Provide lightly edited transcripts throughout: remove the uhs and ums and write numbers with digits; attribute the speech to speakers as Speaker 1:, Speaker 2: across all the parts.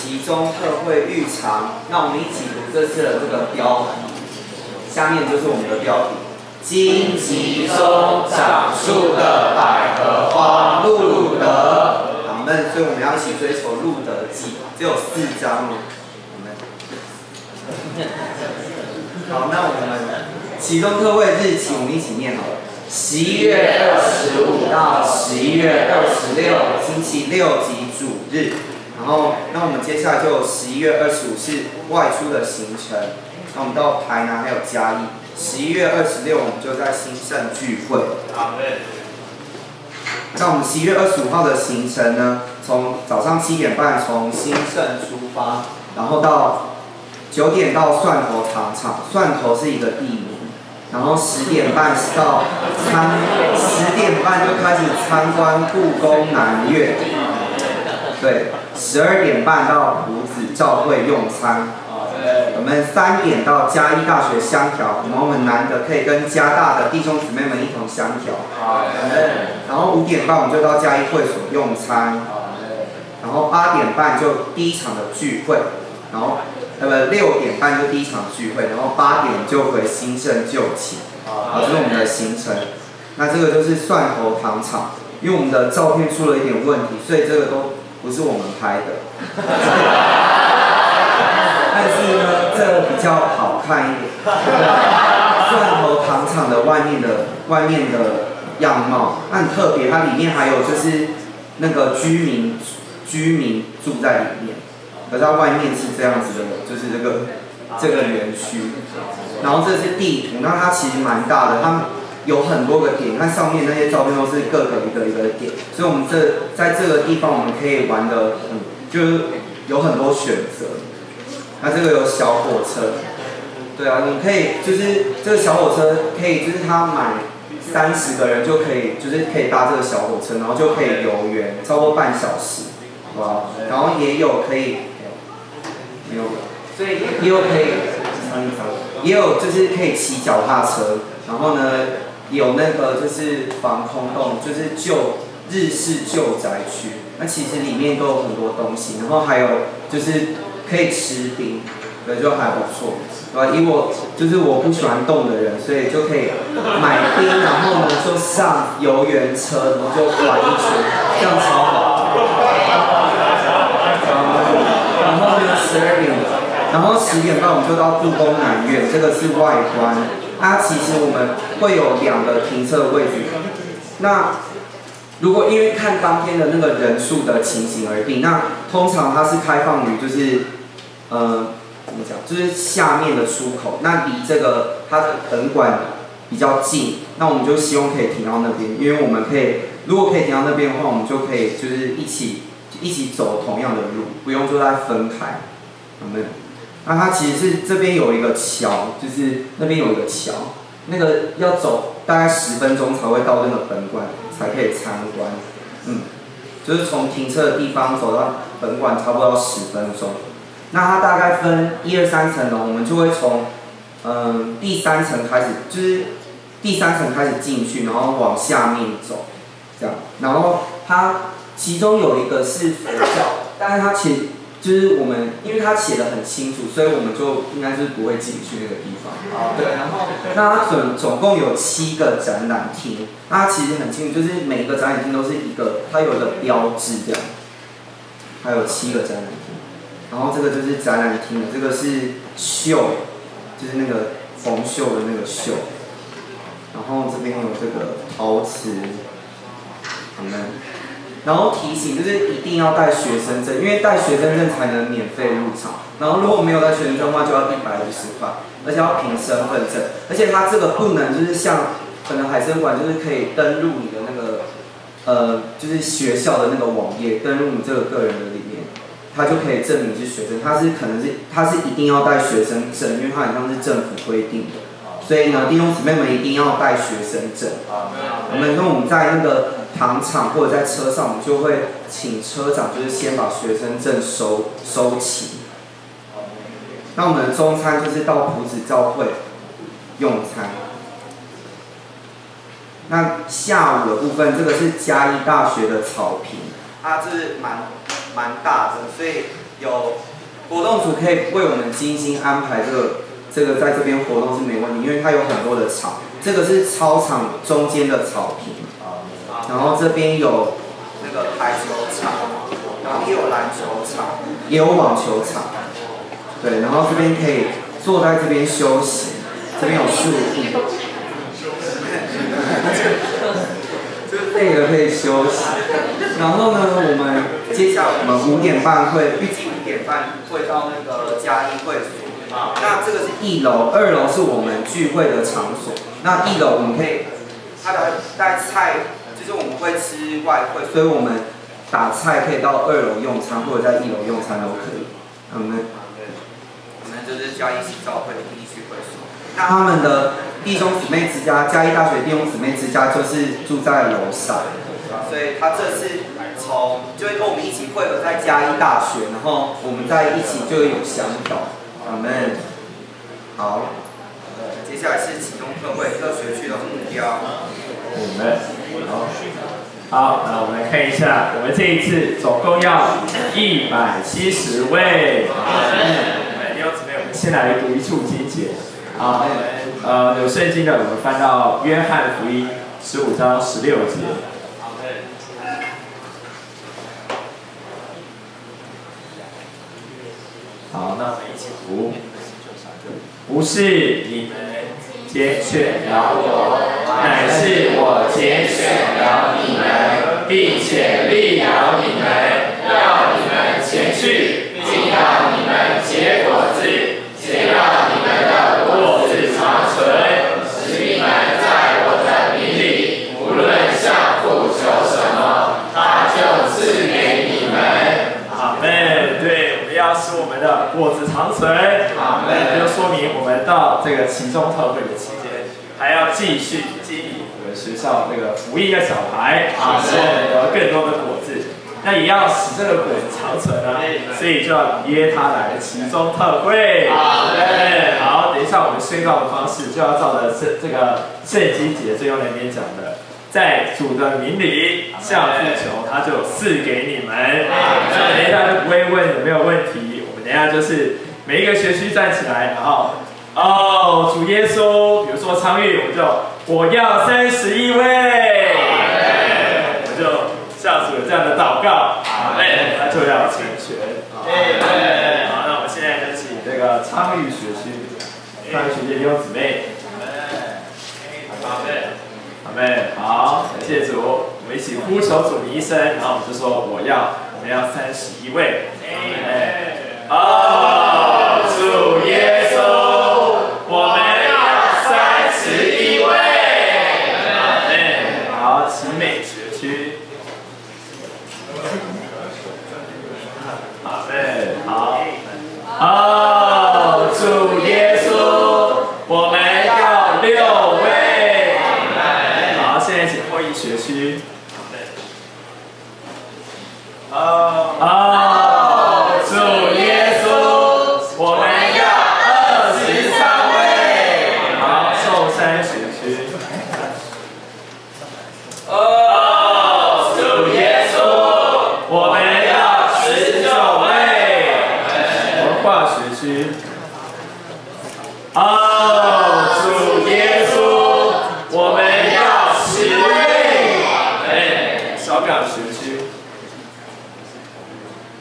Speaker 1: 期中特惠预尝。那我们一起读这次的这个标题，下面就是我们的标题：荆棘中长出的百合花，路德。好，那所以我们要一起追求路德记，只有4章哦。好，那我们期中特惠日期，我们一起念好了。11月25到11月26，星期6及主日。然后，那我们接下来就11月25是外出的行程。那我们到台南还有嘉义。11月26我们就在新盛聚会。那我们11月25号的行程呢，从早上7点半从新盛出发，然后到9点到蒜头糖厂，蒜头是一个地名。然后10点半到10点半就开始参观故宫南院，对，12点半到埔子教会用餐，我们3点到嘉义大学香调，然后我们难得可以跟嘉大的弟兄姊妹们一同香调，然后5点半我们就到嘉义会所用餐，然后8点半就第一场的聚会，然后6点半就第一场聚会，然后8点就回新盛就寝，好，这是我们的行程。那这个就是蒜头糖厂，因为我们的照片出了一点问题，所以这个都不是我们拍的。但是呢，这个比较好看一点。蒜头糖厂的外面的样貌，它很特别，它里面还有就是那个居民住在里面。可是它外面是这样子的，就是这个园区，然后这是地图，那它其实蛮大的，它有很多个点，看上面那些照片都是各个一个点，所以我们在这个地方我们可以玩的就是有很多选择。那这个有小火车，对啊，你可以就是这个小火车可以就是它满30个人就可以就是可以搭这个小火车，然后就可以游园，超过半小时，哇，然后也有可以。没有，所以也有可以，也有就是可以骑脚踏车，然后呢有那个就是防空洞，就是日式旧宅区，那其实里面都有很多东西，然后还有就是可以吃冰，对，就还不错，对吧？以我就是我不喜欢动的人，所以就可以买冰，然后呢就上游园车，然后就玩一圈，这样超好。然后呢12点，然后10点半我们就到故宫南院，这个是外观。它其实我们会有2个停车位置。那如果因为看当天的那个人数的情形而定，那通常它是开放于就是怎么讲，就是下面的出口，那离这个它的本馆比较近，那我们就希望可以停到那边，因为我们可以如果可以停到那边的话，我们就可以就是一起走同样的路，不用说再分开，有没有？那它其实是这边有一个桥，就是那边有一个桥，那个要走大概10分钟才会到那个本馆，才可以参观。就是从停车的地方走到本馆差不多要10分钟。那它大概分1、2、3层楼，我们就会从第3层开始，就是第3层开始进去，然后往下面走，这样。然后它其中有一个是佛教，但是它其实就是我们，因为它写得很清楚，所以我们就应该是不会进去那个地方。对，然后那它总共有7个展览厅，那它其实很清楚，就是每一个展览厅都是它有一个标志这样，还有7个展览厅。然后这个就是展览厅的，这个是绣，就是那个缝绣的那个绣。然后这边有这个陶瓷，然后提醒就是一定要带学生证，因为带学生证才能免费入场。然后如果没有带学生证的话，就要150块，而且要凭身份证。而且它这个不能就是像可能海参馆就是可以登录你的那个就是学校的那个网页，登录你这个个人的里面，它就可以证明是学生。它是一定要带学生证，因为它好像是政府规定的。所以呢，弟兄姊妹们一定要带学生证。我们在那个糖厂或者在车上，我们就会请车长就是先把学生证收齐。那我们的中餐就是到埔子教会用餐。那下午的部分，这个是嘉义大学的草坪，它是蛮大的，所以有活动组可以为我们精心安排这个在这边活动是没问题，因为它有很多的场，这个是操场中间的草坪，然后这边有那个排球场，然后也有篮球场，也有网球场，对，然后这边可以坐在这边休息，这边有树地，就是累了可以休息。然后呢，我们接下来我们5点半会，预计5点半会到那个嘉义会所。那这个是1楼，2楼是我们聚会的场所。那1楼我们可以，它的带菜，就是我们会吃外汇，所以我们打菜可以到2楼用餐，或者在1楼用餐都可以。我们就是嘉义市教会的第一聚会所。那他们的弟兄姊妹之家，嘉义大学弟兄姊妹之家就是住在楼上，所以他这次就会跟我们一起汇合在嘉义大学，然后我们在一起就有相导。阿们。好，接下来是启动特会各学区的目标。
Speaker 2: 我们好，那我们来看一下，我们这一次总共要170位。弟兄姊妹，我们先来读一处经节。好，有圣经的，我们翻到约翰福音15章16节。好，那我们一起读。不是你们拣选了我，乃是我拣选了你们，并且立了你们，要你们前去，并让你们结果子，且让你们的果子长存，使你们在我的名里，无论向父求什么，他就赐给你们。阿们。对，我们要使我们的果子长存。阿们。就说明我们到这个期中特会的期间，还要继续经营我们学校这个福音的小孩，使我们得更多的果子。那也要使这个果子长存啊，所以就要约他来期中特会。好，等一下我们宣告的方式就要照着这个圣经节最后那边讲的。在主的名里向父求，他就赐给你们。等一下就不会问有没有问题，我们等一下就是每一个学区站起来，然后主耶稣，比如说昌钰，我要31位，我们就向主有这样的祷告，他就要成全。好，那我们现在就请这个昌钰学区弟兄姊妹。阿们，好，感谢主，我们一起呼求主名一声，然后我们就说我们要31位。主耶稣，我们要31位。好，奇美学区。阿们，好，主耶稣，我们要6位。现在请会议学区。主耶稣，我们要23位。好，寿山学区。主耶稣，我们要19位。文化学区。主耶稣，我们10位，小港学区。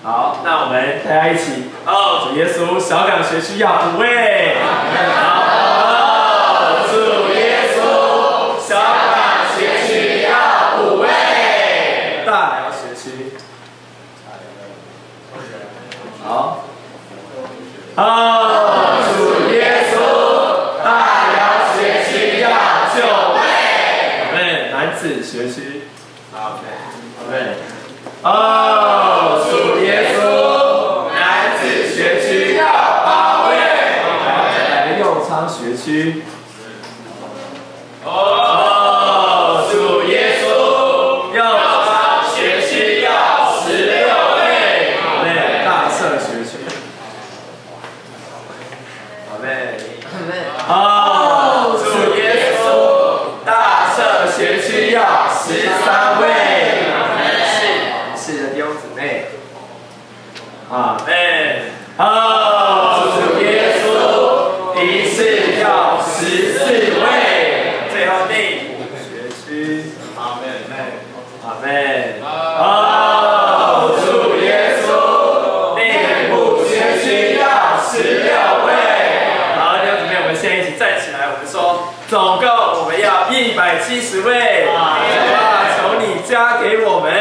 Speaker 2: 好，那我们大家一起，主耶稣，小港学区要5位。好，主耶稣，小港学区要5位。大寮学区。好，主耶稣，大寮学区要9位。男子学区，好，主耶稣，男子学区要8位。再来右昌学区，主耶稣，右昌学区要16位。大社学区，主耶稣，大社学区要13位。是的弟兄姊妹，阿门。哦，主耶稣，一次要14位，最后第5学区。阿门，阿门。哦，主耶稣，第5学区要16位。好，弟兄姊妹，我们现在一起站起来，我们说，总共我们要170位。哇，求你加给我们。